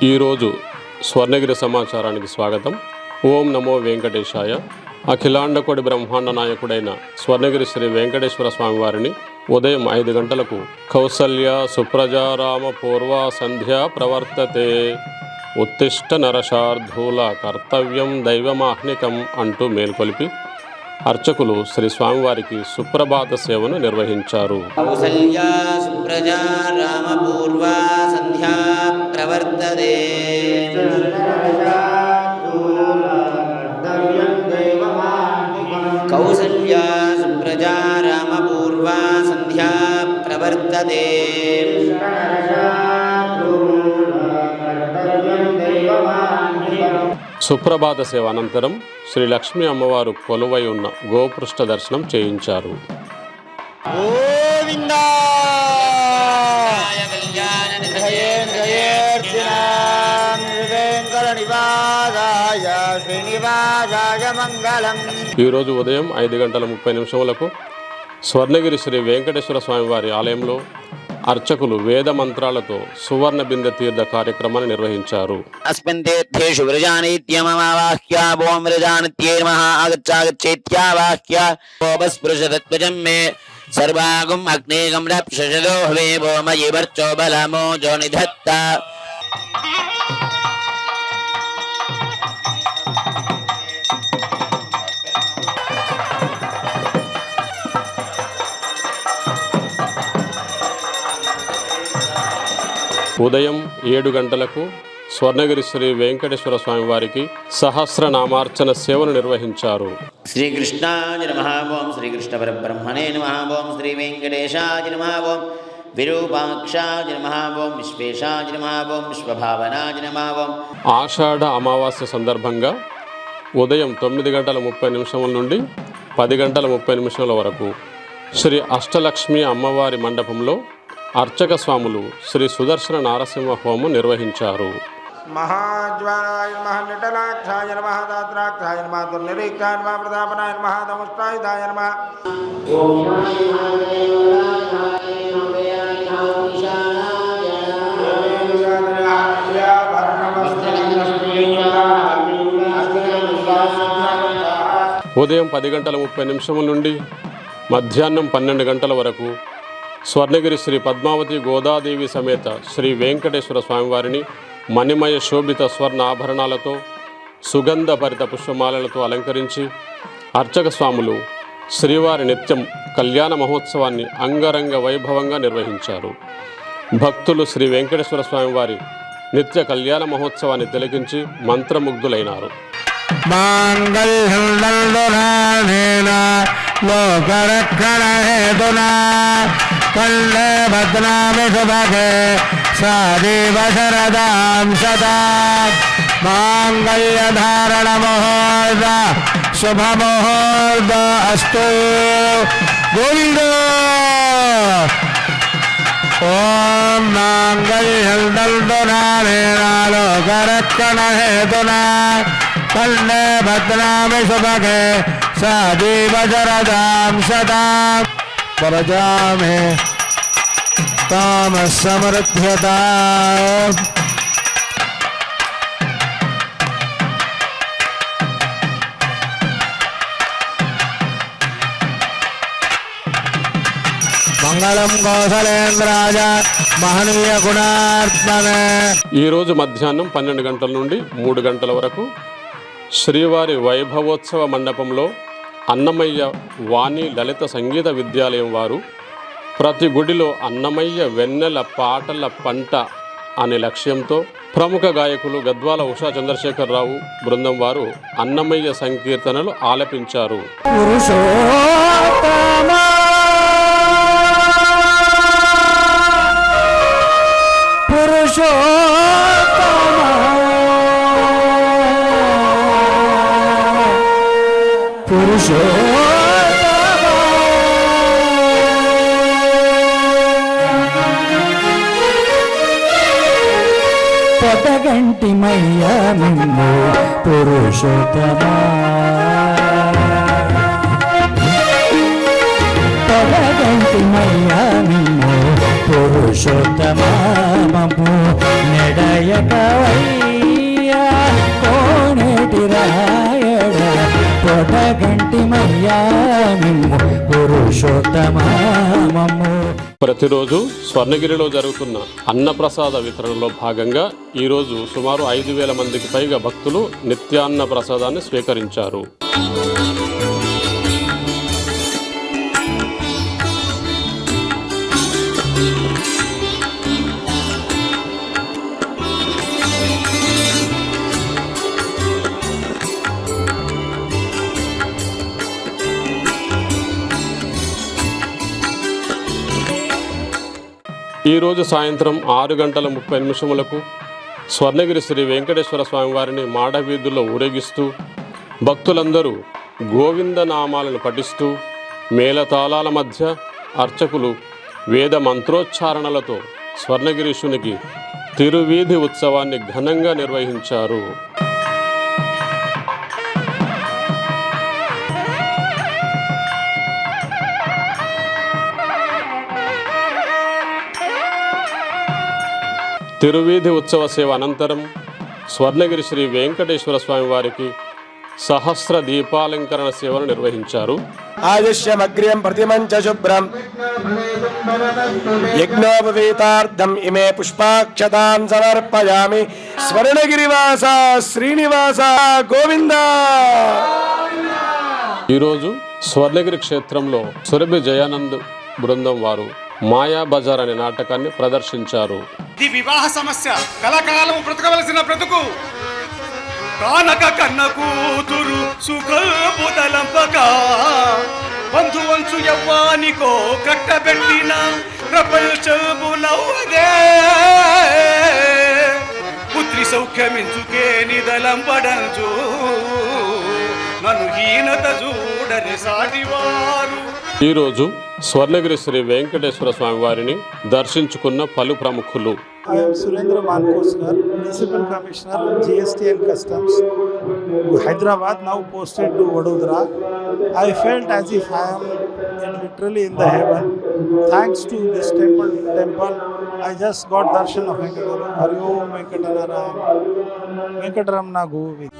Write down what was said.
ఈరోజు స్వర్ణగిరి సమాచారానికి స్వాగతం. ఓం నమో వెంకటేశాయ. అఖిలాండకోటి బ్రహ్మాండ నాయకుడైన స్వర్ణగిరి శ్రీ వెంకటేశ్వర స్వామి వారిని ఉదయం 5 గంటలకు కౌసల్య సుప్రజారామ పూర్వ సంధ్యా ప్రవర్తతే ఉత్తిష్ట నరశార్ధూల కర్తవ్యం దైవమాహ్నికం అంటూ మేల్కొలిపి అర్చకులు శ్రీ స్వామివారికి సుప్రభాత సేవను నిర్వహించారు. కౌసల్య సుప్రజారామ పూర్వ సంధ్యా ప్రవర్తతే కౌసల్య సుప్రజారామ పూర్వ సంధ్యా ప్రవర్తతే. సుప్రభాత సేవ అనంతరం శ్రీ లక్ష్మీ అమ్మవారు కొలువై ఉన్న గోపృష్ఠ దర్శనం చేయించారు. ఈరోజు ఉదయం 5:30 స్వర్ణగిరి శ్రీ వెంకటేశ్వర స్వామివారి ఆలయంలో అర్చకులు వేద మంత్రాలతో సువర్ణ బిందె తీర్థ కార్యక్రమాన్ని నిర్వహించారు. అస్మిన్ తీర్థేషు వ్రజానిత్యమమావాహ్య ఓం వ్రజానిత్యే నమః ఆగచ్చాగచ్చేత్యావాహ్య ఓపస్పృశతత్వజం మే సర్వాగం అగ్నేగం రప్షషదో హ్వే భోమయి వర్చో బలమో జో నిధత్త. ఉదయం 7 గంటలకు స్వర్ణగిరి శ్రీ వెంకటేశ్వర స్వామి వారికి సహస్రనామార్చన సేవను నిర్వహించారు. శ్రీకృష్ణాయ నమః ఓం శ్రీకృష్ణ పరబ్రహ్మణే నమః ఓం శ్రీ వెంకటేశాయ నమః ఓం విరూపాక్షాయ నమః ఓం విశ్వేశాయ నమః ఓం విశ్వభావనాయ నమః ఓం. ఆషాఢ అమావాస్య సందర్భంగా ఉదయం 9:30 నుండి 10:30 వరకు శ్రీ అష్టలక్ష్మి అమ్మవారి మండపంలో అర్చక స్వాములు శ్రీ సుదర్శన నారసింహ హోమం నిర్వహించారు. మహాజ్వాలాయ నమః నిటలాక్షాయ నమః దాత్రాక్షాయ నమః దుర్నిరీక్షాయ నమః ప్రతాపనాయ నమః నమస్తాయుధాయ నమః. ఉదయం 10:30 నుండి మధ్యాహ్నం 12 వరకు స్వర్ణగిరి శ్రీ పద్మావతి గోదాదేవి సమేత శ్రీ వెంకటేశ్వర స్వామివారిని మణిమయ శోభిత స్వర్ణ ఆభరణాలతో సుగంధ భరిత పుష్పమాలలతో అలంకరించి అర్చక స్వాములు శ్రీవారి నిత్యం కళ్యాణ మహోత్సవాన్ని అంగరంగ వైభవంగా నిర్వహించారు. భక్తులు శ్రీ వెంకటేశ్వర స్వామివారి నిత్య కళ్యాణ మహోత్సవాన్ని తిలకించి మంత్రముగ్ధులైనారు. కళ్యాణ భద్రామి శుభగే సదేవ శరదాం సదా మాంగళ్య ధారణ ముహూర్త శుభ ముహూర్త అస్తు గోవింద. ఓం మాంగళ్యం లోకరక్షణ హేతునా కళ్యాణ భద్రామి శుభగే సదేవ శరదాం సదా ప్రజామే తామ సమృద్ధ్యత. మంగళం కౌసలేంద్రాయ మహనీయ గుణాత్మనే. ఈరోజు మధ్యాహ్నం 12 నుండి 3 వరకు శ్రీవారి వైభవోత్సవ మండపంలో అన్నమయ్య వాణి లలిత సంగీత విద్యాలయం వారు ప్రతి గుడిలో అన్నమయ్య వెన్నెల పాటల పంట అనే లక్ష్యంతో ప్రముఖ గాయకులు గద్వాల ఉషా చంద్రశేఖరరావు బృందం వారు అన్నమయ్య సంకీర్తనలు ఆలపించారు. పొటగంటి మయ్య నిన్ను పురుషోత్తమా పొటగంటి మయ్య నిన్ను పురుషోత్తమము నెడయ దయకవయ్యా కోనేటి రాయడ తోటగంటి మయ్యా మిమ్ము పురుషోత్తమము. ప్రతిరోజు స్వర్ణగిరిలో జరుగుతున్న అన్నప్రసాద వితరణలో భాగంగా ఈరోజు సుమారు 5,000 మందికి పైగా భక్తులు నిత్యాన్న ప్రసాదాన్ని స్వీకరించారు. ఈరోజు సాయంత్రం 6:30 స్వర్ణగిరి శ్రీ వెంకటేశ్వర స్వామి వారిని మాడవీధుల్లో ఊరేగిస్తూ భక్తులందరూ గోవింద నామాలను పఠిస్తూ మేళతాళాల మధ్య అర్చకులు వేద మంత్రోచ్చారణలతో స్వర్ణగిరీశునికి తిరువీధి ఉత్సవాన్ని ఘనంగా నిర్వహించారు. తిరువీధి ఉత్సవ సేవ అనంతరం స్వర్ణగిరి శ్రీ వెంకటేశ్వర స్వామి వారికి సహస్ర దీపాలంకరణ సేవను నిర్వహించారు. ఆయుష్యమగ్ర్యం ప్రతిమంచ శుభ్రం యజ్ఞోపవీతార్థం ఇమే పుష్పాక్షతాన్ సమర్పయామి. స్వర్ణగిరివాస శ్రీనివాస గోవింద. ఈరోజు స్వర్ణగిరి క్షేత్రంలో సురభి జయానంద్ బృందం వారు మాయా బజార్ అనే నాటకాన్ని ప్రదర్శించారు. ఇది వివాహ సమస్య, కలకాలం బ్రతకవలసిన బ్రతుకు. కానక కన్న కూతురు సుఖపు తలంపక బంధువంచు యవ్వానికో కట్టబెట్టిన ప్రపంచము నవ్వదే. పుత్రి సౌఖ్యమించుకే నిదలంపడంచు నన్ను హీనత చూడని సాటివారు. ఈరోజు స్వర్ణగిరి శ్రీ వెంకటేశ్వర స్వామి వారిని దర్శించుకున్న పలు ప్రముఖులు. I am Surendra Mankoskar, Municipal Commissioner, GST and Customs, Hyderabad, now posted to Vadodara. I felt as if I am literally in the heaven. Thanks to this temple, I just got darshan of Venkatara. Hari Om Venkatara, Venkataramna Govinda.